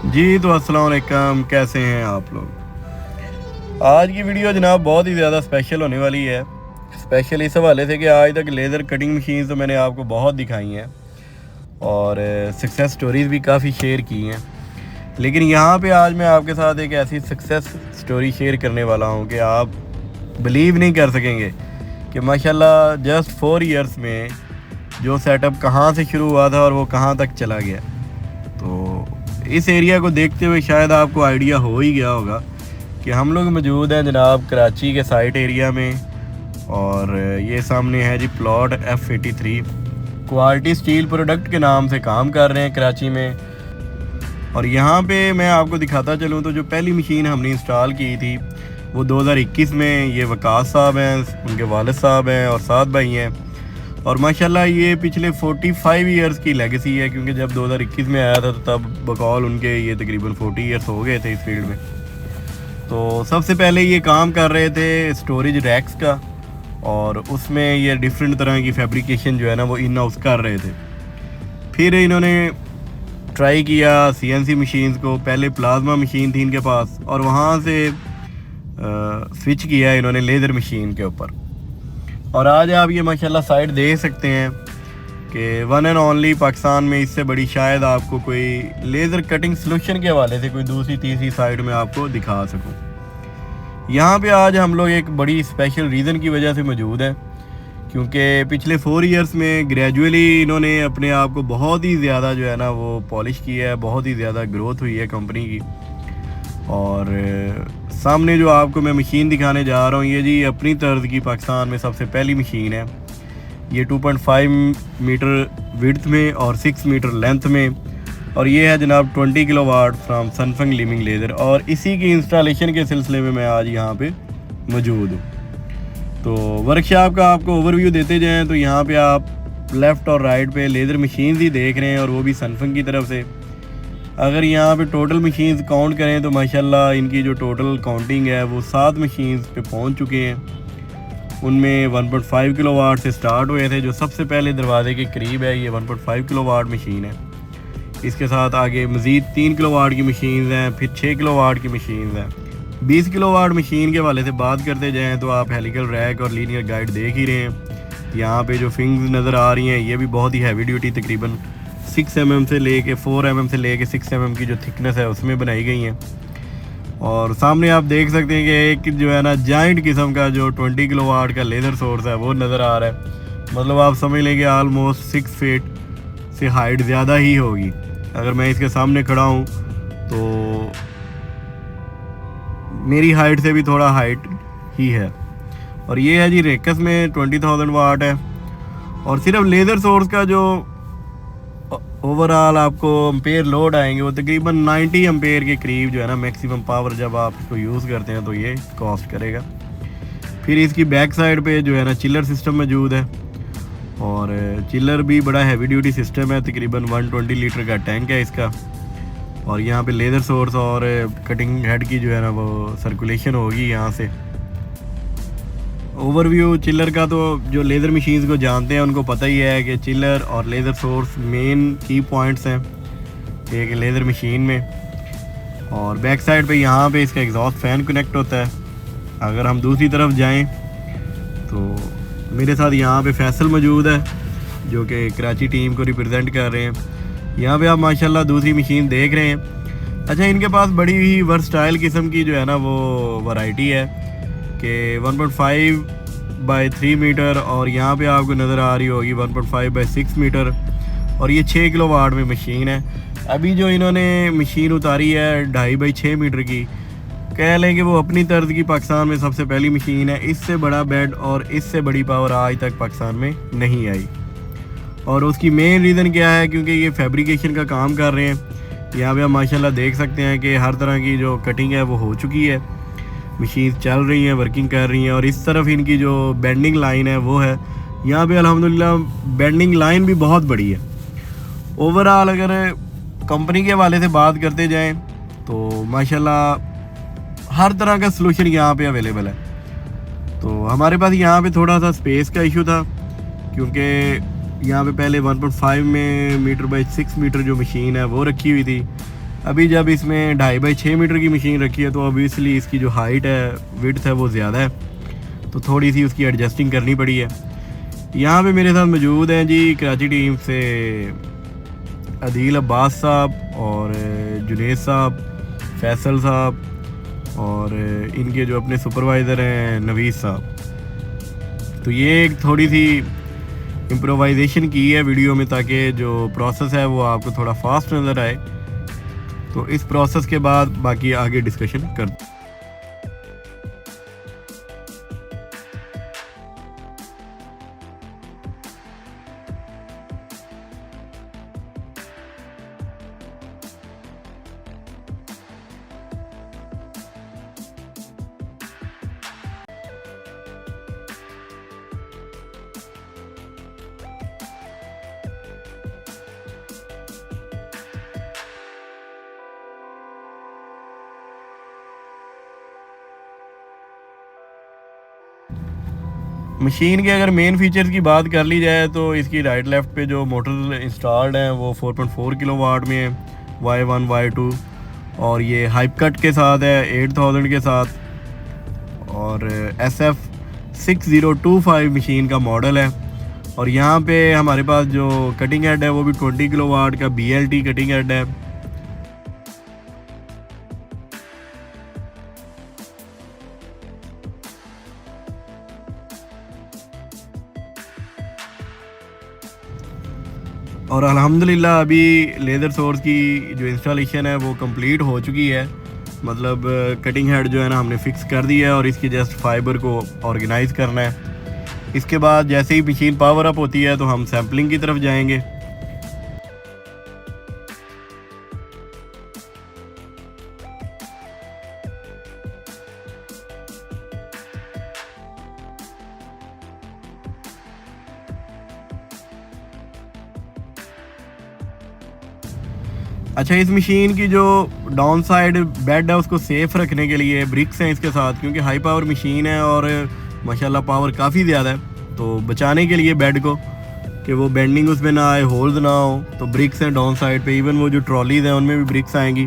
जी तो अस्सलाम वालेकुम, कैसे हैं आप लोग। आज की वीडियो जनाब बहुत ही ज़्यादा स्पेशल होने वाली है। स्पेशल इस हवाले से कि आज तक लेज़र कटिंग मशीन तो मैंने आपको बहुत दिखाई हैं और सक्सेस स्टोरीज़ भी काफ़ी शेयर की हैं, लेकिन यहाँ पे आज मैं आपके साथ एक ऐसी सक्सेस स्टोरी शेयर करने वाला हूँ कि आप बिलीव नहीं कर सकेंगे कि माशाल्लाह जस्ट 4 इयर्स में जो सेटअप कहाँ से शुरू हुआ था और वो कहाँ तक चला गया। तो इस एरिया को देखते हुए शायद आपको आइडिया हो ही गया होगा कि हम लोग मौजूद हैं जनाब कराची के साइट एरिया में। और ये सामने है जी plot F83। Quality steel product के नाम से काम कर रहे हैं कराची में। और यहाँ पे मैं आपको दिखाता चलूँ तो जो पहली मशीन हमने इंस्टॉल की थी वो 2021 में, ये वकास साहब हैं, उनके वालिद साहब हैं और 7 भाई हैं। और माशाल्लाह ये पिछले 45 इयर्स की लेगेसी है, क्योंकि जब 2021 में आया था तो तब बकौल उनके ये तकरीबन 40 इयर्स हो गए थे इस फील्ड में। तो सबसे पहले ये काम कर रहे थे स्टोरेज रैक्स का, और उसमें ये डिफरेंट तरह की फैब्रिकेशन जो है ना वो इन हाउस कर रहे थे। फिर इन्होंने ट्राई किया CNC मशीन्स को। पहले प्लाज्मा मशीन थी इनके पास और वहाँ से स्विच किया इन्होंने लेज़र मशीन के ऊपर। और आज आप ये माशाल्लाह साइट देख सकते हैं कि वन एंड ओनली पाकिस्तान में इससे बड़ी शायद आपको कोई लेज़र कटिंग सॉल्यूशन के हवाले से कोई दूसरी तीसरी साइट में आपको दिखा सकूं। यहाँ पे आज हम लोग एक बड़ी स्पेशल रीज़न की वजह से मौजूद हैं, क्योंकि पिछले 4 इयर्स में ग्रेजुअली इन्होंने अपने आप को बहुत ही ज़्यादा जो है ना वो पॉलिश किया है, बहुत ही ज़्यादा ग्रोथ हुई है कंपनी की। और सामने जो आपको मैं मशीन दिखाने जा रहा हूँ ये जी अपनी तर्ज की पाकिस्तान में सबसे पहली मशीन है। ये 2.5 मीटर विड्थ में और 6 मीटर लेंथ में, और ये है जनाब 20 किलोवाट फ्राम सनफंग लिविंग लेज़र। और इसी की इंस्टॉलेशन के सिलसिले में मैं आज यहाँ पे मौजूद हूँ। तो वर्कशॉप का आपको ओवरव्यू देते जाएँ तो यहाँ पे आप लेफ़्ट और राइट पे लेज़र मशीन ही देख रहे हैं, और वो भी सनफंग की तरफ से। अगर यहाँ पे टोटल मशीन्स काउंट करें तो माशाल्लाह इनकी जो टोटल काउंटिंग है वो 7 मशीन्स पे पहुँच चुके हैं। उनमें 1.5 किलोवाट से स्टार्ट हुए थे, जो सबसे पहले दरवाजे के करीब है ये 1.5 किलोवाट मशीन है। इसके साथ आगे मज़ीद 3 किलोवाट की मशीन्स हैं, फिर 6 किलोवाट की मशीन्स हैं। 20 किलोवाट मशीन के वाले से बात करते जाएँ तो आप हेलिकल रैक और लीनियर गाइड देख ही रहे हैं। यहाँ पे जो फिंग्स नज़र आ रही हैं ये भी बहुत ही हैवी ड्यूटी, तकरीबन 6 mm से लेके 4 mm से लेके 6 mm की जो थिकनेस है उसमें बनाई गई हैं। और सामने आप देख सकते हैं कि एक जो है ना जाइंट किस्म का जो 20 किलोवाट का लेज़र सोर्स है वो नज़र आ रहा है। मतलब आप समझ लें कि आलमोस्ट 6 फीट से हाइट ज़्यादा ही होगी। अगर मैं इसके सामने खड़ा हूँ तो मेरी हाइट से भी थोड़ा हाइट ही है। और ये है जी रेकस में 20,000 वाट है। और सिर्फ लेज़र सोर्स का जो ओवरऑल आपको एम्पेयर लोड आएंगे वो तकरीबन 90 एम्पेयर के करीब जो है ना मैक्सिमम पावर जब आप इसको यूज़ करते हैं तो ये कॉस्ट करेगा। फिर इसकी बैक साइड पे जो है ना चिलर सिस्टम मौजूद है, और चिलर भी बड़ा हैवी ड्यूटी सिस्टम है, तकरीबन 120 लीटर का टैंक है इसका। और यहाँ पे लेज़र सोर्स और कटिंग हेड की जो है ना वो सर्कुलेशन होगी यहाँ से। ओवरव्यू चिलर का तो जो लेज़र मशीन्स को जानते हैं उनको पता ही है कि चिलर और लेज़र सोर्स मेन की पॉइंट्स हैं एक लेज़र मशीन में। और बैक साइड पे यहाँ पे इसका एग्जॉस्ट फ़ैन कनेक्ट होता है। अगर हम दूसरी तरफ जाएं तो मेरे साथ यहाँ पे फैसल मौजूद है जो कि कराची टीम को रिप्रेजेंट कर रहे हैं। यहाँ पे आप माशाल्लाह दूसरी मशीन देख रहे हैं। अच्छा, इनके पास बड़ी ही वर्सटाइल किस्म की जो है ना वो वैरायटी है कि 1.5 बाई 3 मीटर, और यहाँ पे आपको नज़र आ रही होगी 1.5 बाई 6 मीटर, और ये 6 किलोवाट में मशीन है। अभी जो इन्होंने मशीन उतारी है 2.5 बाई 6 मीटर की, कह लें कि वो अपनी तर्ज की पाकिस्तान में सबसे पहली मशीन है। इससे बड़ा बेड और इससे बड़ी पावर आज तक पाकिस्तान में नहीं आई। और उसकी मेन रीज़न क्या है, क्योंकि ये फैब्रिकेशन का काम कर रहे हैं। यहाँ पे आप माशाल्लाह देख सकते हैं कि हर तरह की जो कटिंग है वो हो चुकी है, मशीन चल रही हैं, वर्किंग कर रही हैं। और इस तरफ इनकी जो बेंडिंग लाइन है वो है। यहाँ पे अल्हम्दुलिल्लाह बेंडिंग लाइन भी बहुत बड़ी है। ओवरऑल अगर कंपनी के हवाले से बात करते जाएं तो माशाल्लाह हर तरह का सलूशन यहाँ पे अवेलेबल है। तो हमारे पास यहाँ पे थोड़ा सा स्पेस का इशू था, क्योंकि यहाँ पे पहले 1.5 मीटर बाई 6 मीटर जो मशीन है वो रखी हुई थी, अभी जब इसमें 2.5 बाई 6 मीटर की मशीन रखी है तो ऑब्वियसली इसकी जो हाइट है, विड्थ है, वो ज़्यादा है, तो थोड़ी सी उसकी एडजस्टिंग करनी पड़ी है। यहाँ पे मेरे साथ मौजूद हैं जी कराची टीम से अदील अब्बास साहब और जुनेद साहब, फैसल साहब और इनके जो अपने सुपरवाइज़र हैं नवीस साहब। तो ये एक थोड़ी सी इम्प्रोवाइजेशन की है वीडियो में ताकि जो प्रोसेस है वो आपको थोड़ा फास्ट नज़र आए। तो इस प्रोसेस के बाद बाकी आगे डिस्कशन करते हैं। मशीन के अगर मेन फीचर्स की बात कर ली जाए तो इसकी राइट लेफ़्ट पे जो मोटर इंस्टॉल्ड हैं वो 4.4 किलोवाट में है, Y1 Y2, और ये हाइप कट के साथ है 8000 के साथ, और SF 6025 मशीन का मॉडल है। और यहाँ पे हमारे पास जो कटिंग हेड है वो भी 20 किलोवाट का BLT कटिंग हेड है। और अल्हम्दुलिल्लाह अभी लेज़र सोर्स की जो इंस्टॉलेशन है वो कंप्लीट हो चुकी है। मतलब कटिंग हेड जो है ना हमने फ़िक्स कर दिया है और इसकी जस्ट फाइबर को ऑर्गेनाइज़ करना है। इसके बाद जैसे ही मशीन पावर अप होती है तो हम सैम्पलिंग की तरफ जाएंगे। अच्छा, इस मशीन की जो डाउन साइड बेड है उसको सेफ़ रखने के लिए ब्रिक्स हैं इसके साथ, क्योंकि हाई पावर मशीन है और माशाल्लाह पावर काफ़ी ज़्यादा है। तो बचाने के लिए बेड को कि वो बेंडिंग उसमें ना आए, होल्स ना हो, तो ब्रिक्स हैं डाउन साइड पे। इवन वो जो ट्रॉलीज़ हैं उनमें भी ब्रिक्स आएंगी।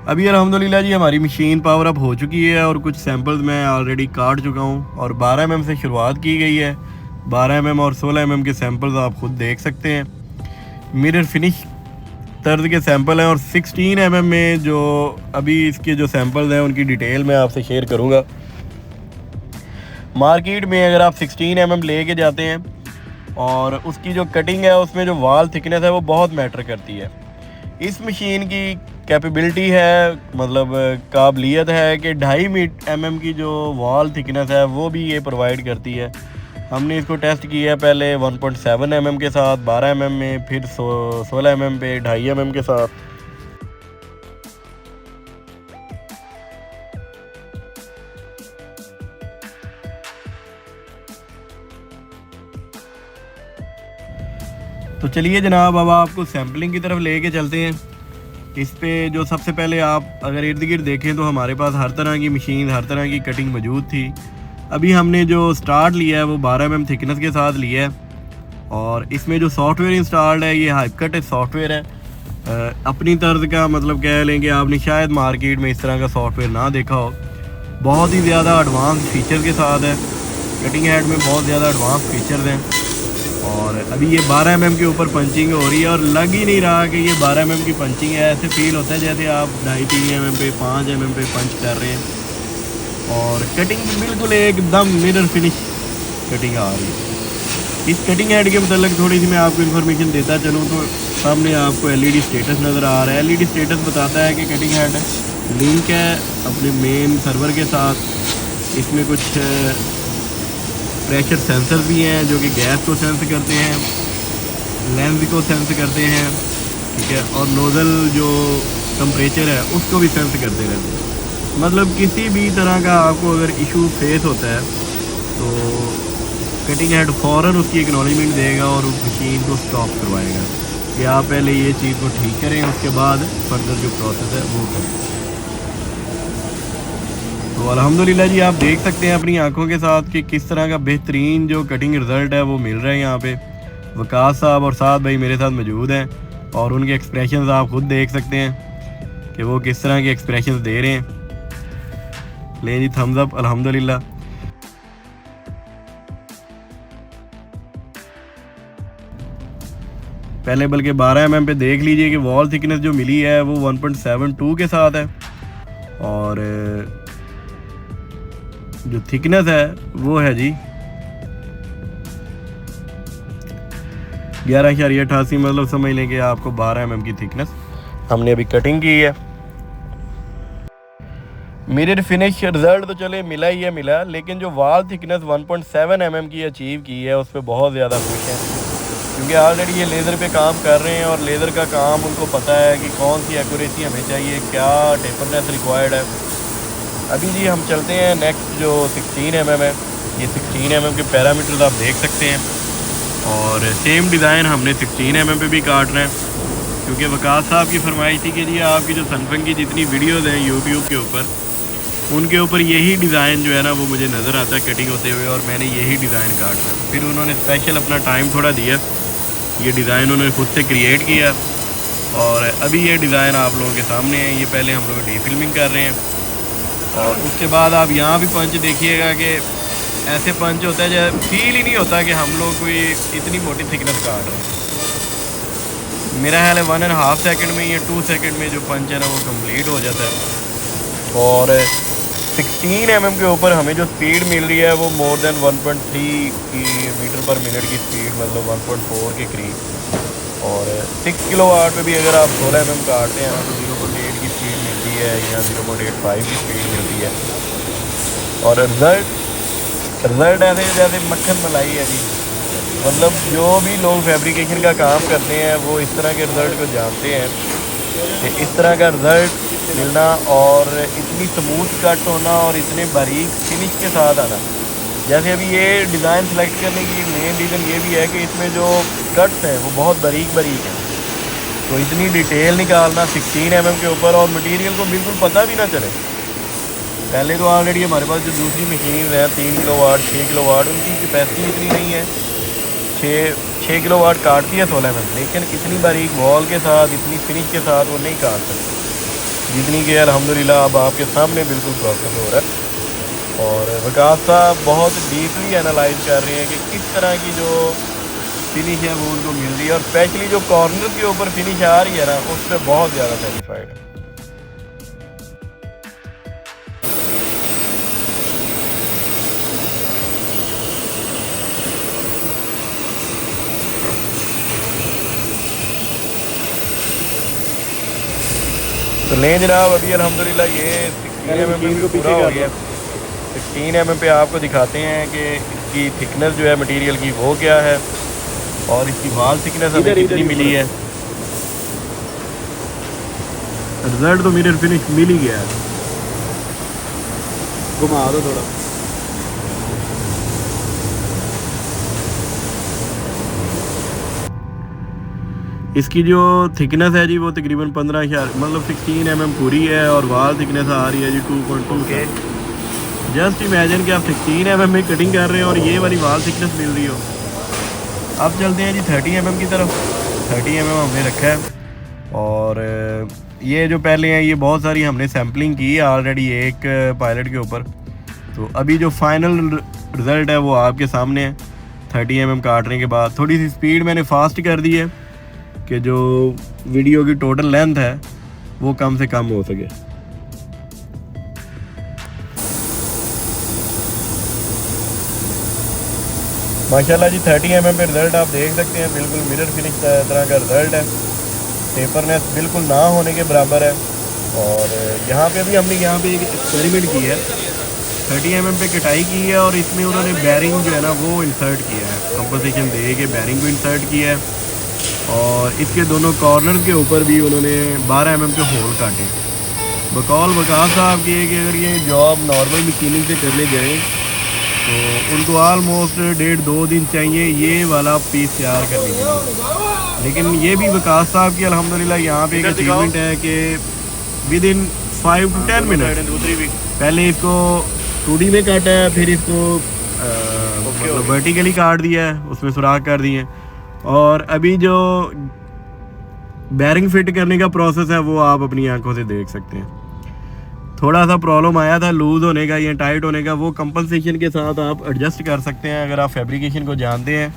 अभी अल्हम्दुलिल्लाह जी हमारी मशीन पावर अप हो चुकी है और कुछ सैम्पल्स मैं ऑलरेडी काट चुका हूँ और 12 mm से शुरुआत की गई है। 12 mm और 16 mm के सैम्पल्स आप खुद देख सकते हैं। मिरर फिनिश तर्ज के सैंपल हैं और 16 mm में जो अभी इसके जो सैंपल्स हैं उनकी डिटेल मैं आपसे शेयर करूंगा। मार्केट में अगर आप 16 mm लेके जाते हैं और उसकी जो कटिंग है उसमें जो वाल थिकनेस है वो बहुत मैटर करती है। इस मशीन की कैपेबिलिटी है, मतलब काबिलियत है कि 2.5 mm की जो वाल थिकनेस है वो भी ये प्रोवाइड करती है। हमने इसको टेस्ट किया है पहले 1.7 mm के साथ 12 mm में, फिर 16 mm पे 2.5 mm के साथ। तो चलिए जनाब, अब आपको सैम्पलिंग की तरफ लेके चलते हैं। इस पे जो सबसे पहले आप अगर इर्द गिर्द देखें तो हमारे पास हर तरह की मशीन, हर तरह की कटिंग मौजूद थी। अभी हमने जो स्टार्ट लिया है वो 12 mm थिकनेस के साथ लिया है और इसमें जो सॉफ्टवेयर इंस्टॉल्ड है ये हाइपकट सॉफ्टवेयर है। अपनी तर्ज का मतलब कह लेंगे, आपने शायद मार्केट में इस तरह का सॉफ्टवेयर ना देखा हो। बहुत ही ज़्यादा एडवांस फीचर के साथ है। कटिंग हेड में बहुत ज़्यादा एडवांस फीचर्स हैं और अभी ये 12 mm के ऊपर पंचिंग हो रही है और लग ही नहीं रहा कि ये 12 mm की पंचिंग है। ऐसे फील होता है जैसे आप 2.5-3 mm पे 5 mm पे पंच कर रहे हैं और कटिंग बिल्कुल एकदम मिरर फिनिश कटिंग आ रही है। इस कटिंग हेड के मतलब थोड़ी सी मैं आपको इन्फॉर्मेशन देता चलूँ तो सामने आपको LED स्टेटस नज़र आ रहा है। LED स्टेटस बताता है कि कटिंग हेड लिंक है अपने मेन सर्वर के साथ। इसमें कुछ प्रेशर सेंसर भी हैं जो कि गैस को सेंस करते हैं, लेंस को सेंस करते हैं, ठीक है, और नोज़ल जो टम्परेचर है उसको भी सेंस करते रहते हैं। मतलब किसी भी तरह का आपको अगर इशू फेस होता है तो कटिंग हेड फ़ौरन उसकी एक्नॉलेजमेंट देगा और उस मशीन को स्टॉप करवाएगा कि आप पहले ये चीज़ को ठीक करें, उसके बाद फर्दर जो प्रोसेस है वो करें। तो अल्हम्दुलिल्लाह जी आप देख सकते हैं अपनी आंखों के साथ कि किस तरह का बेहतरीन जो कटिंग रिज़ल्ट है वो मिल रहा है। यहाँ पे वकास साहब और साथ भाई मेरे साथ मौजूद हैं और उनके एक्सप्रेशंस आप खुद देख सकते हैं। कि वो किस तरह के एक्सप्रेशन दे रहे हैं। ले जी थम्स अप अल्हम्दुलिल्लाह। पहले बल्कि 12 mm पे देख लीजिए कि वॉल थिकनेस जो मिली है वो 1.72 के साथ है, और जो थिकनेस है वो है जी 11.88, मतलब समझ लें कि आपको 12 mm की थिकनेस हमने अभी कटिंग की है। मिरर फिनिश रिजल्ट तो चले मिला ही है मिला, लेकिन जो वॉल थिकनेस 1.7 mm की अचीव की है उस पर बहुत ज़्यादा खुश हैं, क्योंकि ऑलरेडी ये लेज़र पे काम कर रहे हैं और लेज़र का काम उनको पता है कि कौन सी एक्यूरेसी हमें चाहिए, क्या टेपरनेस रिक्वायर्ड है। अभी जी हम चलते हैं नेक्स्ट जो 16 mm है, ये 16 mm के पैरामीटर्स आप देख सकते हैं, और सेम डिज़ाइन हमने 16 mm पे भी काटना है, क्योंकि वकास साहब की फरमाइश थी कि जी आपकी जो सनफंग की जितनी वीडियोज़ हैं यूट्यूब के ऊपर, उनके ऊपर यही डिज़ाइन जो है ना वो मुझे नज़र आता है कटिंग होते हुए, और मैंने यही डिज़ाइन काटना है। फिर उन्होंने स्पेशल अपना टाइम थोड़ा दिया, ये डिज़ाइन उन्होंने खुद से क्रिएट किया, और अभी ये डिज़ाइन आप लोगों के सामने है। ये पहले हम लोग डी फिल्मिंग कर रहे हैं, और उसके बाद आप यहाँ भी पंच देखिएगा कि ऐसे पंच होता है जैसे फील ही नहीं होता कि हम लोग कोई इतनी मोटी थिकनेस काट रहे हैं। मेरा ख्याल है 1.5 सेकंड में या 2 सेकंड में जो पंच है ना वो कंप्लीट हो जाता है। और 16 mm के ऊपर हमें जो स्पीड मिल रही है वो more than 1.3 metre per minute की स्पीड, मतलब 1.4 के करीब। और 6 किलोवाट पे भी अगर आप 16 mm काटते हैं ना तो 0.8 की स्पीड मिलती है या 0.85 की स्पीड मिलती है। और रिज़ल्ट ऐसे जैसे मक्खन मलाई है जी, मतलब जो भी लोग फैब्रिकेशन का काम करते हैं वो इस तरह के रिज़ल्ट को जानते हैं कि इस तरह का रिज़ल्ट मिलना और इतनी स्मूथ कट होना और इतने बारीक फिनिश के साथ आना। जैसे अभी ये डिज़ाइन सेलेक्ट करने की मेन रीज़न ये भी है कि इसमें जो कट्स हैं वो बहुत बारीक हैं, तो इतनी डिटेल निकालना 16 mm के ऊपर और मटेरियल को बिल्कुल पता भी ना चले। पहले तो ऑलरेडी हमारे पास जो दूसरी मशीन है 3 किलोवाट 6 किलोवाट, उनकी कैपेसिटी इतनी नहीं है, 6 किलोवाट काटती है 16 mm, लेकिन इतनी बारीक वॉल के साथ इतनी फिनिश के साथ वो नहीं काट सकती जितनी कि अल्हम्दुलिल्लाह अब आपके सामने बिल्कुल प्रोसेस हो रहा है। और वकास साहब बहुत डीपली एनालाइज कर रहे हैं कि किस तरह की जो फिनिश है वो उनको मिल रही है, और स्पेशली जो कॉर्नर के ऊपर फिनिश आ रही है ना उस पर बहुत ज़्यादा सेटिस्फाइड है। तो लें जनाब, अभी अल्हम्दुलिल्लाह ये 16 mm को पूरा हो गया। 16 mm पे आपको दिखाते हैं कि इसकी थिकनेस जो है मटेरियल की वो क्या है और इसकी वॉल थिकनेस हमें कितनी मिली है। रिजल्ट तो मिरर फिनिश मिल ही गया है। घुमा दो थोड़ा। इसकी जो थिकनेस है जी वो तकरीबन 15 मतलब 16 mm पूरी है, और वॉल थिकनेस आ रही है जी 2.2 के। जस्ट इमेजिन कि आप 16 mm में कटिंग कर रहे हैं और ये वाली वॉल थिकनेस मिल रही हो। अब चलते हैं जी 30 mm की तरफ। 30 mm हमने रखा है, और ये जो पहले हैं ये बहुत सारी हमने सैम्पलिंग की है ऑलरेडी एक पायलट के ऊपर। तो अभी जो फाइनल रिज़ल्ट है वो आपके सामने है। 30 mm काटने के बाद थोड़ी सी स्पीड मैंने फास्ट कर दी है कि जो वीडियो की टोटल लेंथ है वो कम से कम हो सके। माशाल्लाह जी 30 mm पे रिज़ल्ट आप देख सकते हैं, बिल्कुल मिरर फिनिश तरह का रिज़ल्ट है। टेपरनेस बिल्कुल ना होने के बराबर है। और यहाँ पे भी हमने यहाँ पे एक एक्सपेरिमेंट की है, 30 mm पे कटाई की है, और इसमें उन्होंने बैरिंग जो है ना वो इंसर्ट किया है, कंपोजिशन दे के बैरिंग को इंसर्ट किया है, और इसके दोनों कॉर्नर के ऊपर भी उन्होंने 12 mm के होल काटे। बकौल वकास साहब की है कि अगर ये जॉब नॉर्मल मशीनिंग से करने जाएँ तो उनको ऑलमोस्ट 1.5-2 दिन चाहिए ये वाला पीस तैयार करने के लिए। लेकिन ये भी वकास साहब की अल्हम्दुलिल्लाह यहाँ पे एक अचीवमेंट है कि विद इन 5 to 10 मिनट पहले इसको 2D में काटा है, फिर इसको मतलब वर्टिकली काट दिया है, उसमें सुराख कर दिए, और अभी जो बैरिंग फिट करने का प्रोसेस है वो आप अपनी आंखों से देख सकते हैं। थोड़ा सा प्रॉब्लम आया था लूज़ होने का या टाइट होने का, वो कंपनसेशन के साथ आप एडजस्ट कर सकते हैं। अगर आप फैब्रिकेशन को जानते हैं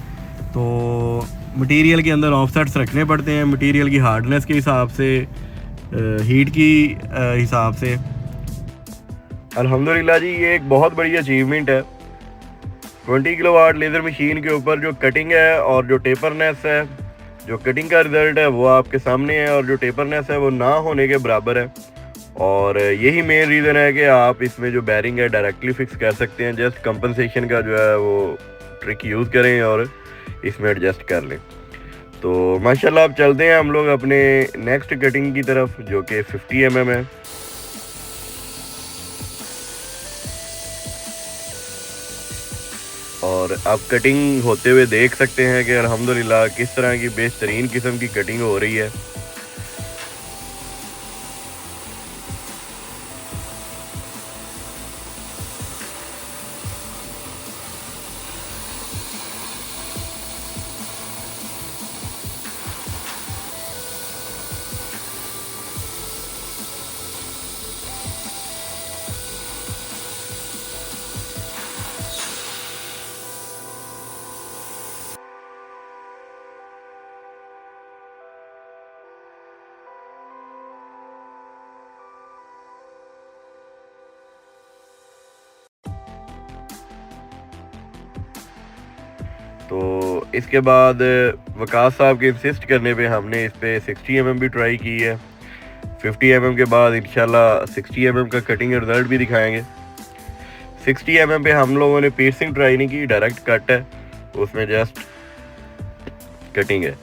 तो मटेरियल के अंदर ऑफसेट्स रखने पड़ते हैं, मटेरियल की हार्डनेस के हिसाब से, हीट की हिसाब से। अल्हम्दुलिल्लाह जी ये एक बहुत बड़ी अचीवमेंट है। 20 किलोवाट लेज़र मशीन के ऊपर जो कटिंग है और जो टेपरनेस है, जो कटिंग का रिज़ल्ट है वो आपके सामने है, और जो टेपरनेस है वो ना होने के बराबर है। और यही मेन रीज़न है कि आप इसमें जो बैरिंग है डायरेक्टली फिक्स कर सकते हैं। जस्ट कंपनसेशन का जो है वो ट्रिक यूज़ करें और इसमें एडजस्ट कर लें। तो माशाल्लाह अब चलते हैं हम लोग अपने नेक्स्ट कटिंग की तरफ, जो कि 50 mm है। और अब कटिंग होते हुए देख सकते हैं कि अल्हम्दुलिल्लाह किस तरह की बेहतरीन किस्म की कटिंग हो रही है। तो इसके बाद वकास साहब के इंसिस्ट करने पे हमने इस पे 60 mm भी ट्राई की है। 50 mm के बाद इंशाल्लाह 60 mm का कटिंग रिजल्ट भी दिखाएंगे। 60 mm पे हम लोगों ने पीर्सिंग ट्राई नहीं की, डायरेक्ट कट है, उसमें जस्ट कटिंग है।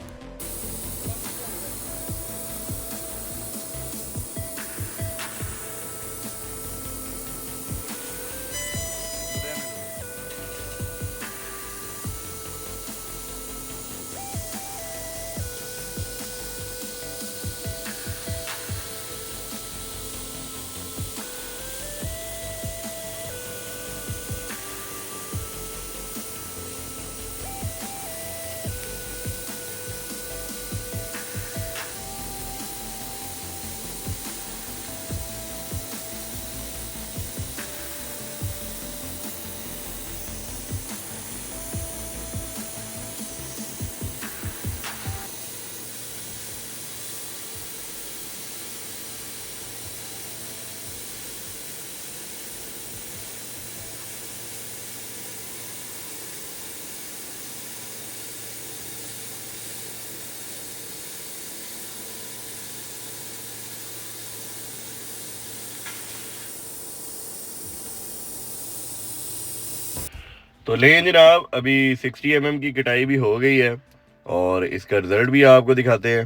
तो लें जनाब, अभी 60 mm की कटाई भी हो गई है और इसका रिजल्ट भी आपको दिखाते हैं।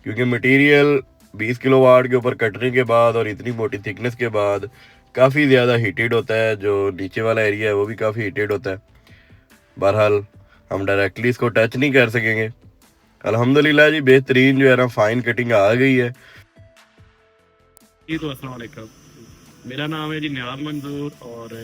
क्योंकि मटेरियल 20 किलोवाट के ऊपर कटने के बाद और इतनी मोटी थिकनेस के बाद काफ़ी ज़्यादा हीटेड होता है, जो नीचे वाला एरिया है वो भी काफ़ी हीटेड होता है। बहरहाल हम डायरेक्टली इसको टच नहीं कर सकेंगे। अल्हम्दुलिल्लाह जी बेहतरीन जो है ना फाइन कटिंग आ गई है। जी तो अस्सलाम वालेकुम, मेरा नाम है जी नियाज़ मंजूर और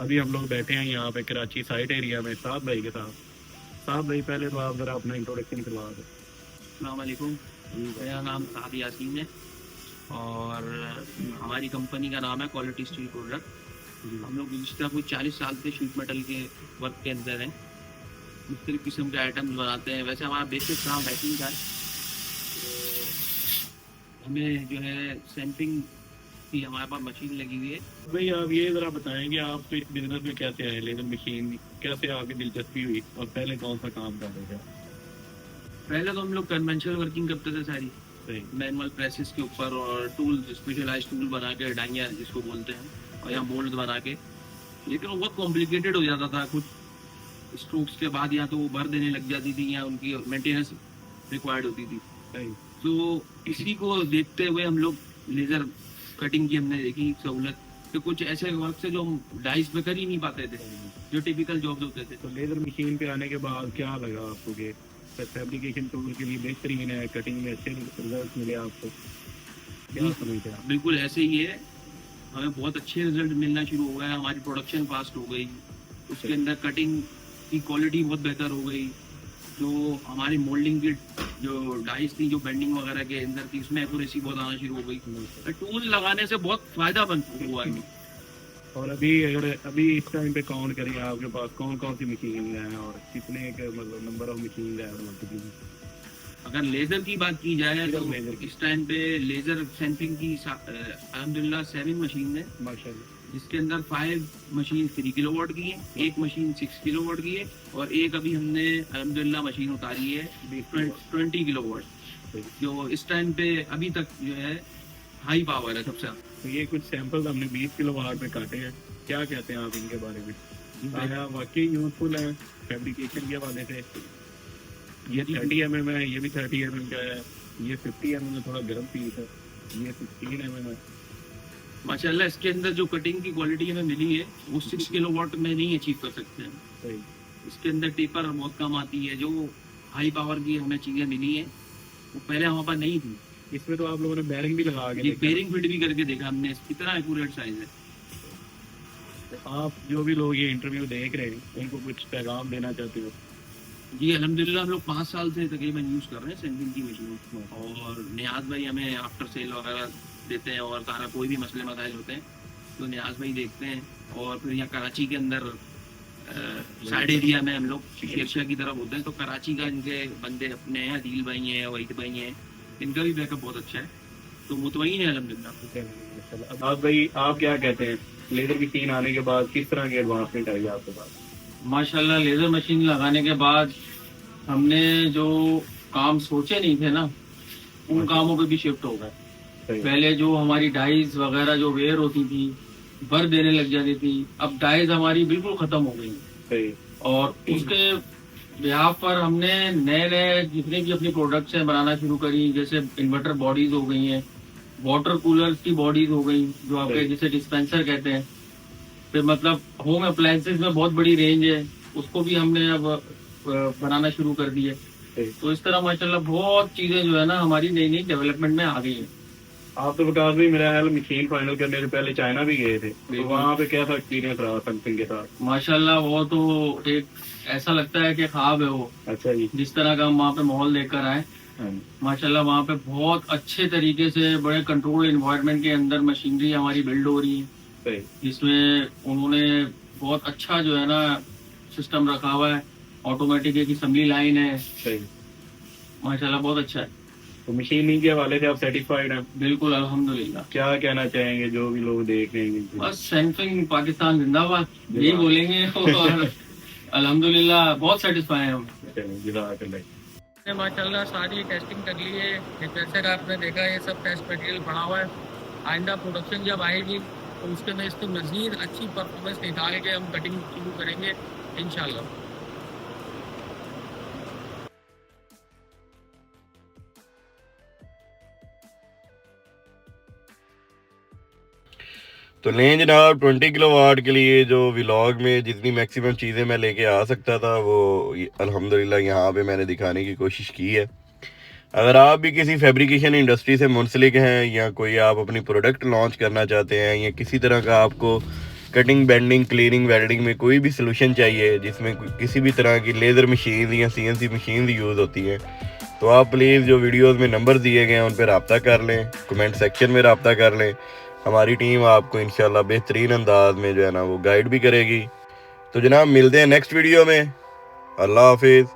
अभी हम लोग बैठे हैं यहाँ पे कराची साइट एरिया में साहब भाई के साथ। साहब भाई पहले तो आप ज़रा अपना इंट्रोडक्शन करवा दें। अस्सलाम वालेकुम, मेरा नाम साहब यासीन है और हमारी कंपनी का नाम है क्वालिटी स्टील प्रोडक्ट। हम लोग पिछले कुछ 40 साल से शीट मेटल के वर्क के अंदर हैं, मुख्तलिफ किस्म के आइटम्स बनाते हैं। वैसे हमारा बेसिक काम बैटिंग का है, तो हमें जो है सैंपिंग की हमारे पास मशीन लगी हुई है। भाई आप ये ज़रा बताएं कि आप इस बिजनेस में कैसे आए, लेज़र मशीन कैसे आपकी दिलचस्पी हुई और पहले कौन सा काम कर रहे थे? पहले तो हम लोग कन्वेंशनल वर्किंग करते थे सारी, सही। मैनुअल प्रेसेस के ऊपर और टूल, स्पेशलाइज टूल बना के, डाइंगर जिसको बोलते हैं, और या मोल्ड बना के। लेकिन वो बहुत कॉम्प्लिकेटेड हो जाता था, कुछ स्ट्रोक्स के बाद या तो वो भर देने लग जाती थी या उनकी मेंटेनेंस रिक्वायर्ड होती थी। सही। तो इसी को देखते हुए हम लोग लेज़र कटिंग की हमने देखी सहूलत, तो कुछ ऐसे वर्क से जो हम डाइस पे कर ही नहीं पाते थे, जो टिपिकल जॉब्स होते थे। तो लेज़र मशीन पे आने के बाद क्या लगा आपको कि फैब्रिकेशन टूल के लिए बेहतरीन है, कटिंग में अच्छे रिजल्ट मिले आपको, क्या समझते हैं? बिल्कुल ऐसे ही है, हमें बहुत अच्छे रिजल्ट मिलना शुरू हो गया, हमारी प्रोडक्शन फास्ट हो गई, उसके अंदर कटिंग की क्वालिटी बहुत बेहतर हो गई, जो हमारी मोल्डिंग की जो डाइस थी, जो बेंडिंग वगैरह के अंदर थी, उसमें एक्यूरेसी बहुत आना शुरू हो गई। टूल लगाने से बहुत फायदा हुआ है। और अभी इस टाइम पे काउंट करिए, आपके पास कौन कौन सी मशीन है और कितने के मतलब नंबर ऑफ मशीन है? अगर लेजर की बात की जाए तो लेजर की इस टाइम पे लेजर सैंपलिंग की अल्हम्दुलिल्लाह 7 मशीन है, माशाल्लाह। जिसके अंदर 5 मशीन 3 किलोवाट की है, एक मशीन 6 किलोवाट की है, और एक अभी हमने अल्हम्दुलिल्लाह मशीन उतारी है 20 किलोवाट, जो इस टाइम पे अभी तक जो है हाई पावर है सबसे। तो ये कुछ सैंपल हमने 20 किलो वाट में काटे हैं, क्या कहते हैं आप इनके बारे में? क्या वाकई यूजफुल है फैब्रिकेशन के हवाले से? ये 30 mm है, ये भी 30 mm का है, ये 50 mm में थोड़ा गर्म पीस है, ये 16 mm है। माशाल्लाह इसके अंदर जो कटिंग की क्वालिटी हमें मिली है वो 6 किलोवाट में नहीं अचीव कर सकते हैं। सही। इसके अंदर टेपर बहुत कम आती है, जो हाई पावर की हमें चीज़ें मिली हैं वो पहले हमारे पास नहीं थी। इसमें तो आप लोगों ने बेरिंग भी लगा के ये देखा। बेरिंग फिट भी करके देखा हमने, कितना एक्यूरेट साइज है। आप जो भी लोग ये इंटरव्यू देख रहे हैं उनको कुछ पैगाम देना चाहते हो? जी अल्हम्दुलिल्लाह हम लोग 5 साल से तकरीबन यूज़ कर रहे हैं सैंपलिंग की मशीन, और नियाज भाई हमें आफ्टर सेल वगैरह देते हैं, और सारा कोई भी मसले मसाइल होते हैं तो नियाज भाई देखते हैं। और फिर यहाँ कराची के अंदर साइड एरिया में हम लोग शेरशाह की तरफ होते हैं, तो कराची का इनके बंदे अपने हैं, अदील भाई हैं, वहीद भाई हैं, इनका भी बैकअप बहुत अच्छा है, तो मुतमईन है अल्हम्दुलिल्लाह। अब भाई आप क्या कहते हैं, लेजर की मशीन आने के बाद किस तरह की एडवांसमेंट आई आपके पास? माशाल्लाह लेज़र मशीन लगाने के बाद हमने जो काम सोचे नहीं थे ना, उन कामों पे भी शिफ्ट हो गए। सही। पहले जो हमारी डाइज वगैरह जो वेयर होती थी, भर देने लग जाती थी, अब डाइज हमारी बिल्कुल खत्म हो गई। सही। और उसके बिहाफ पर हमने नए नए जितने भी अपनी प्रोडक्ट्स हैं बनाना शुरू करी, जैसे इन्वर्टर बॉडीज हो गई हैं, वाटर कूलर की बॉडीज हो गई, जो आपके जिसे डिस्पेंसर कहते हैं। फिर मतलब होम अप्लायंसेज में बहुत बड़ी रेंज है, उसको भी हमने अब बनाना शुरू कर दी है। तो इस तरह माशाल्लाह बहुत चीजें जो है ना हमारी नई नई डेवलपमेंट में आ गई है। आप तो विकास भाई मेरा ख्याल मशीन फाइनल करने से पहले चाइना भी गए थे, तो वहाँ पे कैसा एक्सपीरियंस रहा सैमसंग के साथ? माशाल्लाह वो तो एक ऐसा लगता है कि ख्वाब है वो। अच्छा जी। जिस तरह का हम वहाँ पे माहौल देखकर आए, माशाल्लाह वहाँ पे बहुत अच्छे तरीके से बड़े कंट्रोल एनवायरनमेंट के अंदर मशीनरी हमारी बिल्ड हो रही है, जिसमें उन्होंने बहुत अच्छा जो है ना सिस्टम रखा हुआ है, ऑटोमेटिक एक असेंबली लाइन है। सही। माशाल्लाह बहुत अच्छा है। तो मशीनिंग के हवाले से आप सेटिस्फाइड हैं? बिल्कुल अल्हम्दुलिल्लाह। क्या कहना चाहेंगे जो भी लोग देख रहे हैं? बस सैमसंग पाकिस्तान जिंदाबाद यही बोलेंगे, और अल्हम्दुलिल्लाह बहुत सेटिस्फाई है हम। माशाल्लाह सारी टेस्टिंग कर ली है, जैसे कि आपने देखा ये सब टेस्ट मटेरियल पड़ा हुआ है। आइंदा प्रोडक्शन जब आएगी तो उसके में इसको मज़ीद अच्छी परफॉर्मेंस निकाल के हम कटिंग शुरू करेंगे इंशाल्लाह। तो लें जनाब 20 किलो वाट के लिए जो व्लॉग में जितनी मैक्सिमम चीज़ें मैं लेके आ सकता था वो अल्हम्दुलिल्लाह यहाँ पे मैंने दिखाने की कोशिश की है। अगर आप भी किसी फैब्रिकेशन इंडस्ट्री से मुंसलिक हैं, या कोई आप अपनी प्रोडक्ट लॉन्च करना चाहते हैं, या किसी तरह का आपको कटिंग बेंडिंग क्लीनिंग वेल्डिंग में कोई भी सलूशन चाहिए जिसमें किसी भी तरह की लेज़र मशीन या CNC मशीन यूज़ होती हैं, तो आप प्लीज़ जो वीडियोज़ में नंबर दिए गए हैं उन पर रब्ता कर लें, कमेंट सेक्शन में रब्ता कर लें। हमारी टीम आपको इंशाल्लाह बेहतरीन अंदाज में जो है ना वो गाइड भी करेगी। तो जनाब मिलते हैं नेक्स्ट वीडियो में। अल्लाह हाफिज़।